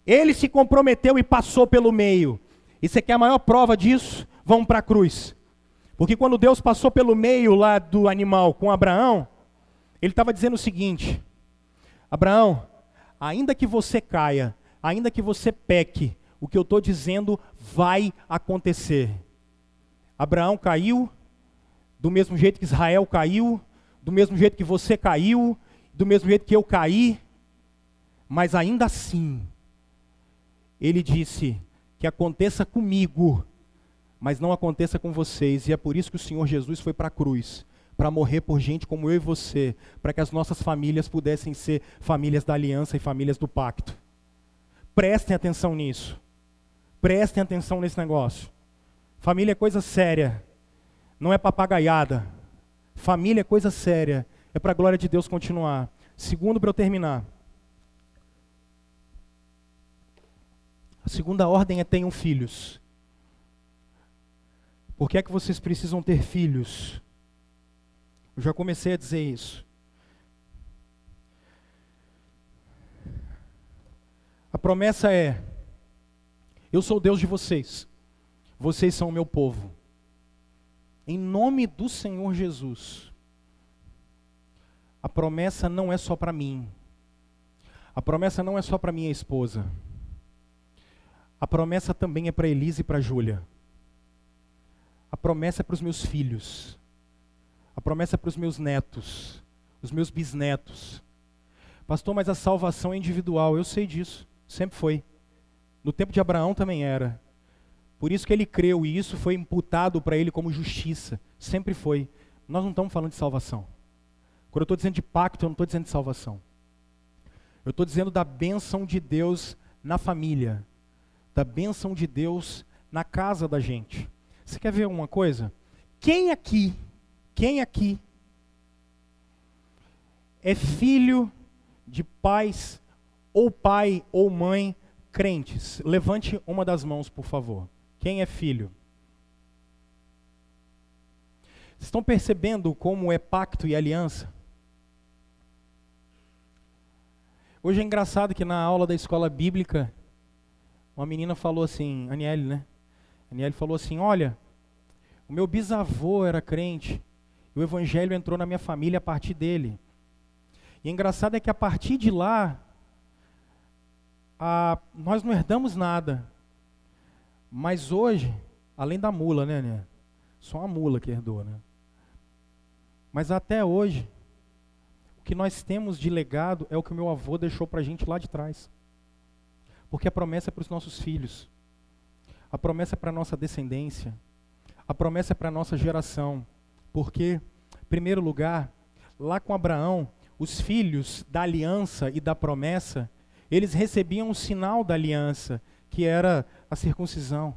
Ele se comprometeu e passou pelo meio. E você quer a maior prova disso? Vamos para a cruz. Porque quando Deus passou pelo meio lá do animal com Abraão, Ele estava dizendo o seguinte: Abraão, ainda que você caia, ainda que você peque, o que eu estou dizendo vai acontecer. Abraão caiu, do mesmo jeito que Israel caiu, do mesmo jeito que você caiu, do mesmo jeito que eu caí, mas ainda assim, Ele disse que aconteça comigo, mas não aconteça com vocês, e é por isso que o Senhor Jesus foi para a cruz, para morrer por gente como eu e você, para que as nossas famílias pudessem ser famílias da aliança e famílias do pacto. Prestem atenção nisso, prestem atenção nesse negócio. Família é coisa séria. não é papagaiada. Família é coisa séria, é para a glória de Deus continuar. Segundo, para eu terminar. A segunda ordem é: tenham filhos. Por que é que vocês precisam ter filhos? Eu já comecei a dizer isso. A promessa é: eu sou o Deus de vocês, vocês são o meu povo. Em nome do Senhor Jesus. A promessa não é só para mim. A promessa não é só para minha esposa. A promessa também é para Elise e para Júlia. A promessa é para os meus filhos. A promessa é para os meus netos, os meus bisnetos. Pastor, mas a salvação é individual. Eu sei disso, sempre foi. No tempo de Abraão também era. Por isso que ele creu e isso foi imputado para ele como justiça. Sempre foi. Nós não estamos falando de salvação. Quando eu estou dizendo de pacto, eu não estou dizendo de salvação. Eu estou dizendo da bênção de Deus na família. Da bênção de Deus na casa da gente. Você quer ver uma coisa? Quem aqui é filho de pais, ou pai ou mãe crentes? Levante uma das mãos, por favor. Quem é filho? Vocês estão percebendo como é pacto e aliança? Hoje é engraçado que na aula da escola bíblica, uma menina falou assim, Aniele, né? Aniele falou assim: olha, o meu bisavô era crente, e o evangelho entrou na minha família a partir dele. E engraçado é que a partir de lá, nós não herdamos nada. Mas hoje, além da mula, né? Só a mula que herdou, né? Mas até hoje, o que nós temos de legado é o que o meu avô deixou para a gente lá de trás. Porque a promessa é para os nossos filhos. A promessa é para a nossa descendência. A promessa é para a nossa geração. Porque, em primeiro lugar, lá com Abraão, os filhos da aliança e da promessa, eles recebiam o sinal da aliança, que era a circuncisão.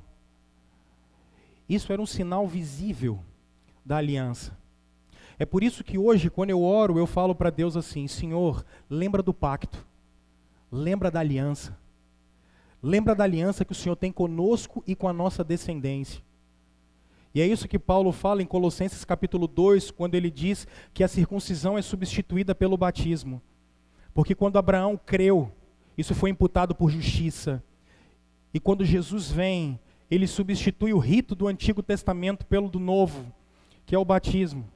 Isso era um sinal visível da aliança. É por isso que hoje, quando eu oro, eu falo para Deus assim: Senhor, lembra do pacto, lembra da aliança. Lembra da aliança que o Senhor tem conosco e com a nossa descendência. E é isso que Paulo fala em Colossenses capítulo 2, quando ele diz que a circuncisão é substituída pelo batismo. Porque quando Abraão creu, isso foi imputado por justiça. E quando Jesus vem, ele substitui o rito do Antigo Testamento pelo do Novo, que é o batismo.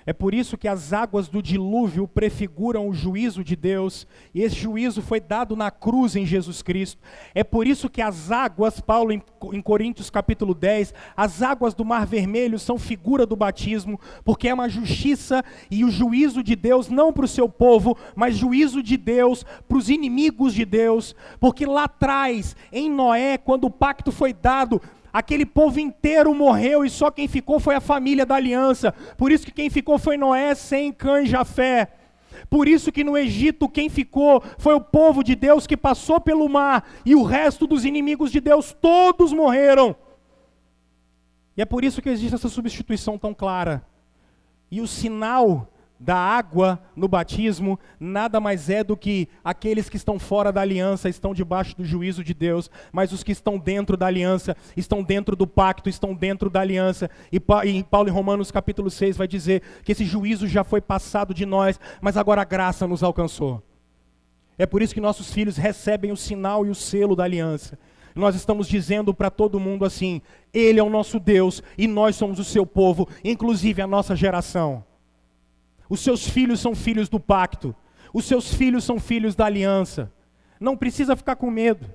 É por isso que as águas do dilúvio prefiguram o juízo de Deus, e esse juízo foi dado na cruz em Jesus Cristo. É por isso que as águas, Paulo em Coríntios capítulo 10, as águas do Mar Vermelho são figura do batismo, porque é uma justiça e o juízo de Deus, não para o seu povo, mas juízo de Deus para os inimigos de Deus. Porque lá atrás, em Noé, quando o pacto foi dado, aquele povo inteiro morreu e só quem ficou foi a família da aliança. Por isso que quem ficou foi Noé, Sem, Cã e Jafé. Por isso que no Egito quem ficou foi o povo de Deus que passou pelo mar, e o resto dos inimigos de Deus todos morreram. E é por isso que existe essa substituição tão clara. E o sinal da água no batismo nada mais é do que aqueles que estão fora da aliança estão debaixo do juízo de Deus, mas os que estão dentro da aliança, estão dentro do pacto, estão dentro da aliança. E Paulo em Romanos capítulo 6 vai dizer que esse juízo já foi passado de nós, mas agora a graça nos alcançou. É por isso que nossos filhos recebem o sinal e o selo da aliança. Nós estamos dizendo para todo mundo assim: Ele é o nosso Deus e nós somos o seu povo, inclusive a nossa geração. Os seus filhos são filhos do pacto. Os seus filhos são filhos da aliança. Não precisa ficar com medo.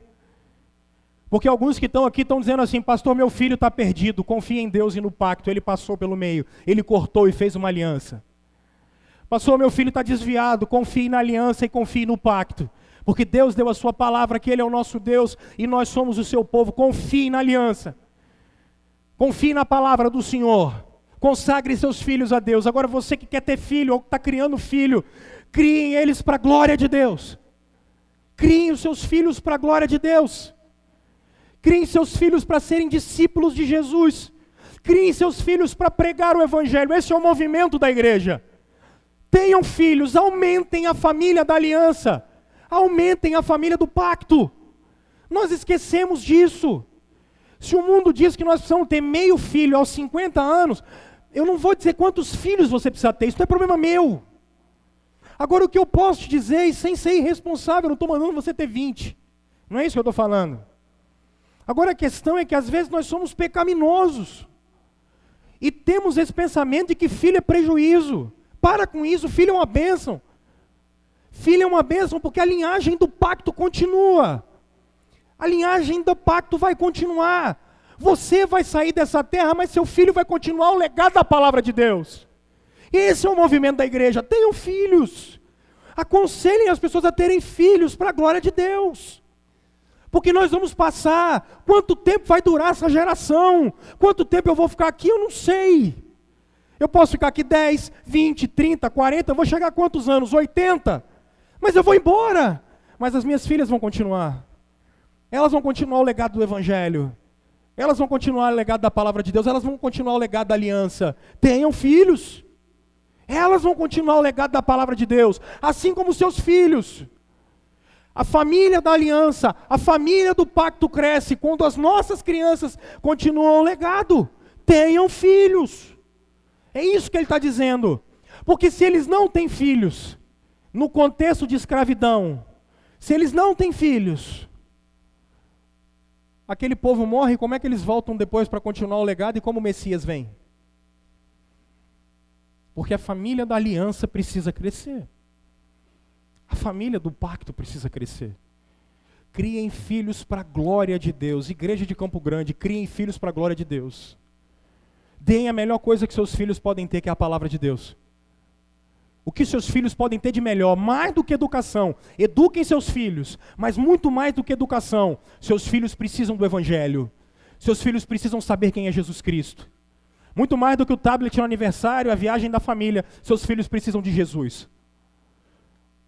Porque alguns que estão aqui estão dizendo assim: pastor, meu filho está perdido. Confia em Deus e no pacto. Ele passou pelo meio. Ele cortou e fez uma aliança. Pastor, meu filho está desviado. Confie na aliança e confie no pacto. Porque Deus deu a sua palavra que Ele é o nosso Deus e nós somos o seu povo. Confie na aliança. Confie na palavra do Senhor. Consagre seus filhos a Deus. Agora você que quer ter filho ou está criando filho, criem eles para a glória de Deus. Criem os seus filhos para a glória de Deus. Criem seus filhos para serem discípulos de Jesus. Criem seus filhos para pregar o evangelho. Esse é o movimento da igreja. Tenham filhos, aumentem a família da aliança. Aumentem a família do pacto. Nós esquecemos disso. Se o mundo diz que nós precisamos ter meio filho aos 50 anos, eu não vou dizer quantos filhos você precisa ter, isso não é problema meu. Agora o que eu posso te dizer, e sem ser irresponsável, eu não estou mandando você ter 20. Não é isso que eu estou falando. Agora a questão é que às vezes nós somos pecaminosos. E temos esse pensamento de que filho é prejuízo. Para com isso, filho é uma bênção. Filho é uma bênção porque a linhagem do pacto continua. A linhagem do pacto vai continuar. Você vai sair dessa terra, mas seu filho vai continuar o legado da palavra de Deus. Esse é o movimento da igreja. Tenham filhos. Aconselhem as pessoas a terem filhos para a glória de Deus. Porque nós vamos passar. Quanto tempo vai durar essa geração? Quanto tempo eu vou ficar aqui? Eu não sei. Eu posso ficar aqui 10, 20, 30, 40, eu vou chegar a quantos anos? 80. Mas eu vou embora. Mas as minhas filhas vão continuar. Elas vão continuar o legado do evangelho. Elas vão continuar o legado da palavra de Deus. Elas vão continuar o legado da aliança. Tenham filhos. Elas vão continuar o legado da palavra de Deus. Assim como seus filhos. A família da aliança, a família do pacto cresce quando as nossas crianças continuam o legado. Tenham filhos. É isso que ele está dizendo. Porque se eles não têm filhos, no contexto de escravidão, se eles não têm filhos, aquele povo morre, como é que eles voltam depois para continuar o legado e como o Messias vem? Porque a família da aliança precisa crescer. A família do pacto precisa crescer. Criem filhos para a glória de Deus. Igreja de Campo Grande, criem filhos para a glória de Deus. Deem a melhor coisa que seus filhos podem ter, que é a palavra de Deus. O que seus filhos podem ter de melhor, mais do que educação. Eduquem seus filhos, mas muito mais do que educação. Seus filhos precisam do evangelho. Seus filhos precisam saber quem é Jesus Cristo. Muito mais do que o tablet no aniversário, a viagem da família, seus filhos precisam de Jesus.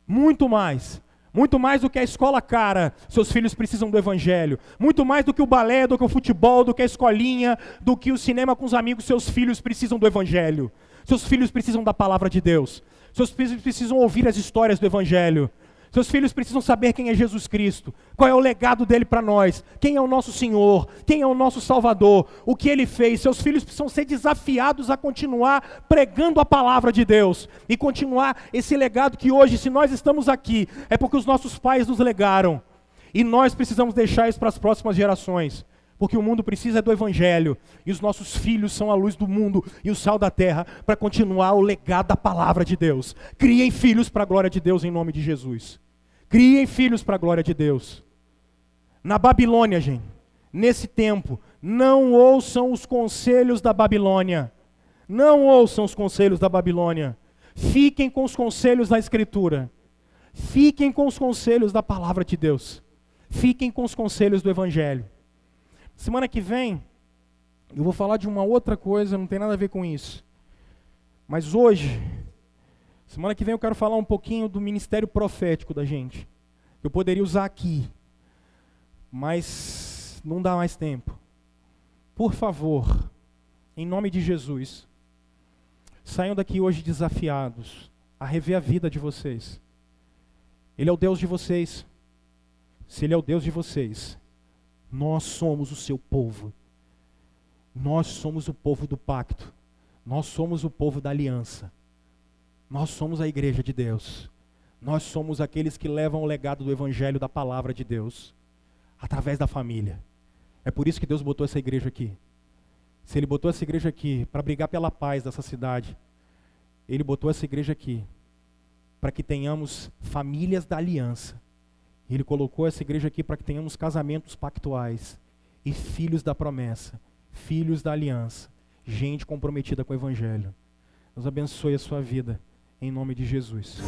Muito mais. Muito mais do que a escola cara, seus filhos precisam do evangelho. Muito mais do que o balé, do que o futebol, do que a escolinha, do que o cinema com os amigos, seus filhos precisam do evangelho. Seus filhos precisam da palavra de Deus. Seus filhos precisam ouvir as histórias do evangelho. Seus filhos precisam saber quem é Jesus Cristo, qual é o legado dele para nós, quem é o nosso Senhor, quem é o nosso Salvador, o que ele fez. Seus filhos precisam ser desafiados a continuar pregando a palavra de Deus e continuar esse legado que hoje, se nós estamos aqui, é porque os nossos pais nos legaram e nós precisamos deixar isso para as próximas gerações. Porque o mundo precisa do evangelho, e os nossos filhos são a luz do mundo e o sal da terra, para continuar o legado da palavra de Deus. Criem filhos para a glória de Deus em nome de Jesus. Criem filhos para a glória de Deus. Na Babilônia, gente, nesse tempo, não ouçam os conselhos da Babilônia. Não ouçam os conselhos da Babilônia. Fiquem com os conselhos da Escritura. Fiquem com os conselhos da palavra de Deus. Fiquem com os conselhos do evangelho. Semana que vem, eu vou falar de uma outra coisa, não tem nada a ver com isso. Mas hoje, semana que vem eu quero falar um pouquinho do ministério profético da gente. Eu poderia usar aqui, mas não dá mais tempo. Por favor, em nome de Jesus, saiam daqui hoje desafiados a rever a vida de vocês. Ele é o Deus de vocês. Se Ele é o Deus de vocês, nós somos o seu povo. Nós somos o povo do pacto. Nós somos o povo da aliança. Nós somos a igreja de Deus. Nós somos aqueles que levam o legado do evangelho da palavra de Deus através da família. É por isso que Deus botou essa igreja aqui. Se Ele botou essa igreja aqui para brigar pela paz dessa cidade, Ele botou essa igreja aqui para que tenhamos famílias da aliança. Ele colocou essa igreja aqui para que tenhamos casamentos pactuais e filhos da promessa, filhos da aliança, gente comprometida com o evangelho. Deus abençoe a sua vida, em nome de Jesus.